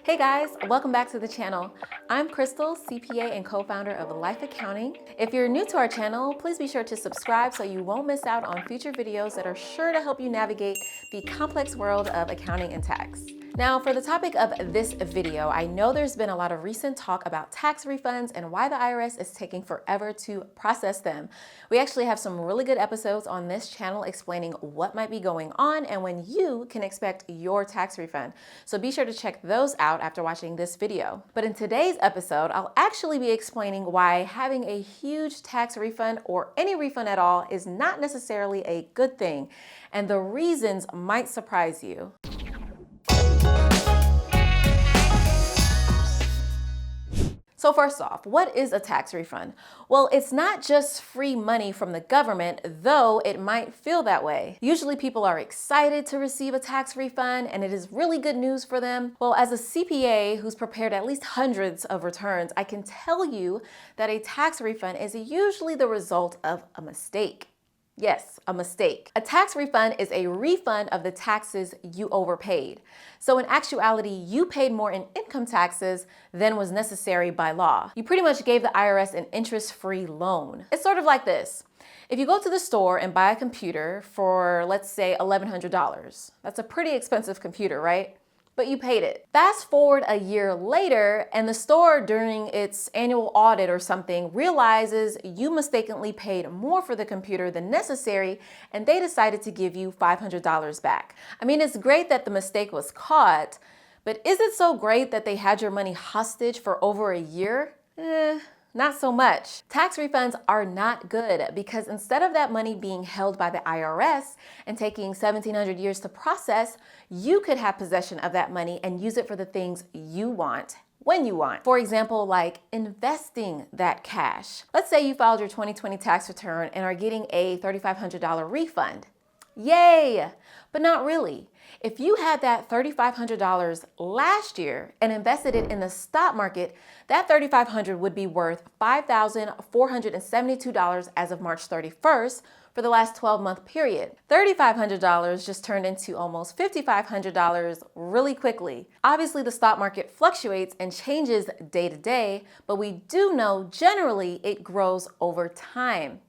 Hey guys, welcome back to the channel. I'm Crystal, CPA and co-founder of Life Accounting. If you're new to our channel, please be sure to subscribe so you won't miss out on future videos that are sure to help you navigate the complex world of accounting and tax. Now, for the topic of this video, I know there's been a lot of recent talk about tax refunds and why the IRS is taking forever to process them. We actually have some really good episodes on this channel explaining what might be going on and when you can expect your tax refund. So be sure to check those out after watching this video. But in today's episode, I'll actually be explaining why having a huge tax refund or any refund at all is not necessarily a good thing, and the reasons might surprise you. So first off, what is a tax refund? Well, it's not just free money from the government, though it might feel that way. Usually people are excited to receive a tax refund and it is really good news for them. Well, as a CPA who's prepared at least hundreds of returns, I can tell you that a tax refund is usually the result of a mistake. Yes, a mistake. A tax refund is a refund of the taxes you overpaid. So in actuality, you paid more in income taxes than was necessary by law. You pretty much gave the IRS an interest-free loan. It's sort of like this. If you go to the store and buy a computer for, let's say, $1,100, that's a pretty expensive computer, right? But you paid it. Fast forward a year later, and the store during its annual audit or something realizes you mistakenly paid more for the computer than necessary, and they decided to give you $500 back. I mean, it's great that the mistake was caught, but is it so great that they had your money hostage for over a year? Not so much. Tax refunds are not good because instead of that money being held by the IRS and taking 1,700 years to process, you could have possession of that money and use it for the things you want when you want. For example, like investing that cash. Let's say you filed your 2020 tax return and are getting a $3,500 refund. Yay! But not really. If you had that $3,500 last year and invested it in the stock market, that $3,500 would be worth $5,472 as of March 31st for the last 12-month period. $3,500 just turned into almost $5,500 really quickly. Obviously, the stock market fluctuates and changes day to day, but we do know generally it grows over time.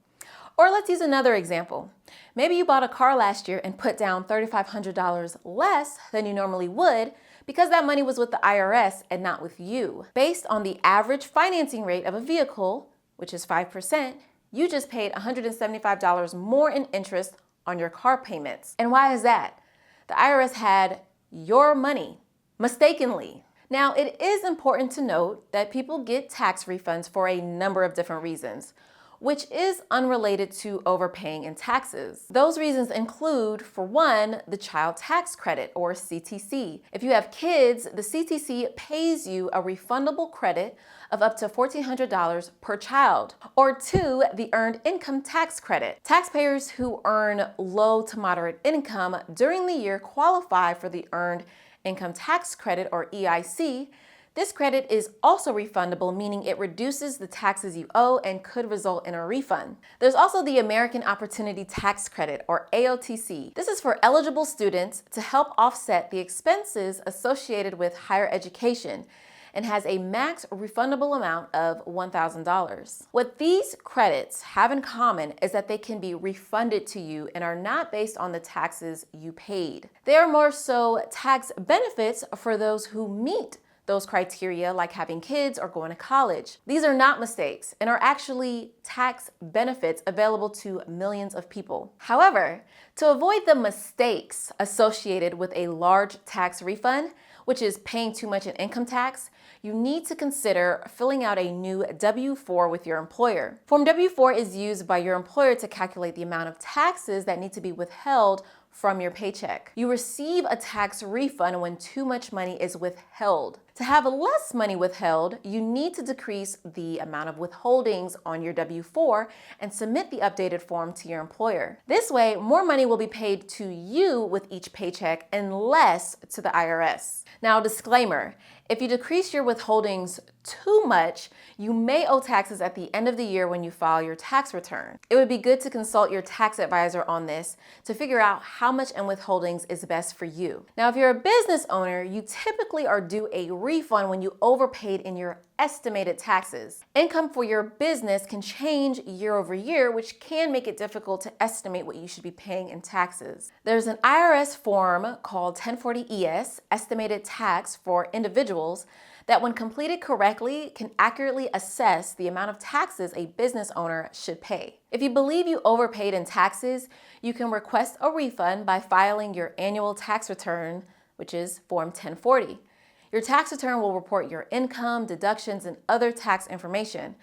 Or let's use another example. Maybe you bought a car last year and put down $3,500 less than you normally would because that money was with the IRS and not with you. Based on the average financing rate of a vehicle, which is 5%, you just paid $175 more in interest on your car payments. And why is that? The IRS had your money, mistakenly. Now, it is important to note that people get tax refunds for a number of different reasons, which is unrelated to overpaying in taxes. Those reasons include, for one, the child tax credit, or CTC. If you have kids, the CTC pays you a refundable credit of up to $1,400 per child. Or two, the earned income tax credit. Taxpayers who earn low to moderate income during the year qualify for the earned income tax credit, or EIC. This credit is also refundable, meaning it reduces the taxes you owe and could result in a refund. There's also the American Opportunity Tax Credit, or AOTC. This is for eligible students to help offset the expenses associated with higher education and has a max refundable amount of $1,000. What these credits have in common is that they can be refunded to you and are not based on the taxes you paid. They are more so tax benefits for those who meet those criteria, like having kids or going to college. These are not mistakes and are actually tax benefits available to millions of people. However, to avoid the mistakes associated with a large tax refund, which is paying too much in income tax, you need to consider filling out a new W-4 with your employer. Form W-4 is used by your employer to calculate the amount of taxes that need to be withheld from your paycheck. You receive a tax refund when too much money is withheld. To have less money withheld, you need to decrease the amount of withholdings on your W-4 and submit the updated form to your employer. This way, more money will be paid to you with each paycheck and less to the IRS. Now, disclaimer, If you decrease your withholdings too much, you may owe taxes at the end of the year when you file your tax return. It would be good to consult your tax advisor on this to figure out how much in withholdings is best for you. Now, if you're a business owner, you typically are due a refund when you overpaid in your estimated taxes. Income for your business can change year over year, which can make it difficult to estimate what you should be paying in taxes. There's an IRS form called 1040-ES, Estimated Tax for Individuals, that when completed correctly can accurately assess the amount of taxes a business owner should pay. If you believe you overpaid in taxes, you can request a refund by filing your annual tax return, which is Form 1040. Your tax return will report your income, deductions, and other tax information.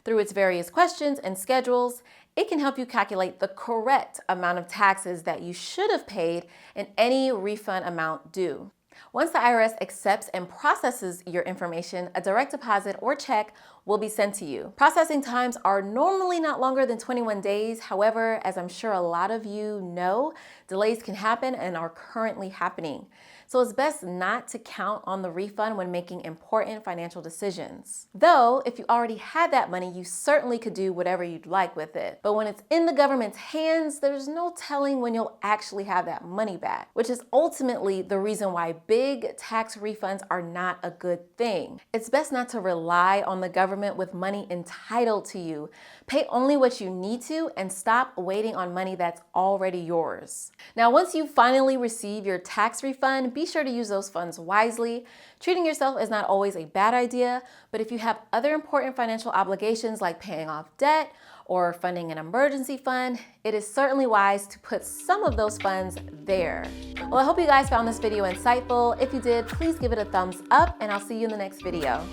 Through its various questions and schedules, it can help you calculate the correct amount of taxes that you should have paid and any refund amount due. Once the IRS accepts and processes your information, a direct deposit or check will be sent to you. Processing times are normally not longer than 21 days. However, as I'm sure a lot of you know, delays can happen and are currently happening. So it's best not to count on the refund when making important financial decisions. Though, if you already had that money, you certainly could do whatever you'd like with it. But when it's in the government's hands, there's no telling when you'll actually have that money back, which is ultimately the reason why big tax refunds are not a good thing. It's best not to rely on the government with money entitled to you. Pay only what you need to and stop waiting on money that's already yours. Now, once you finally receive your tax refund, be sure to use those funds wisely. Treating yourself is not always a bad idea, but if you have other important financial obligations like paying off debt or funding an emergency fund, it is certainly wise to put some of those funds there. Well, I hope you guys found this video insightful. If you did, please give it a thumbs up and I'll see you in the next video.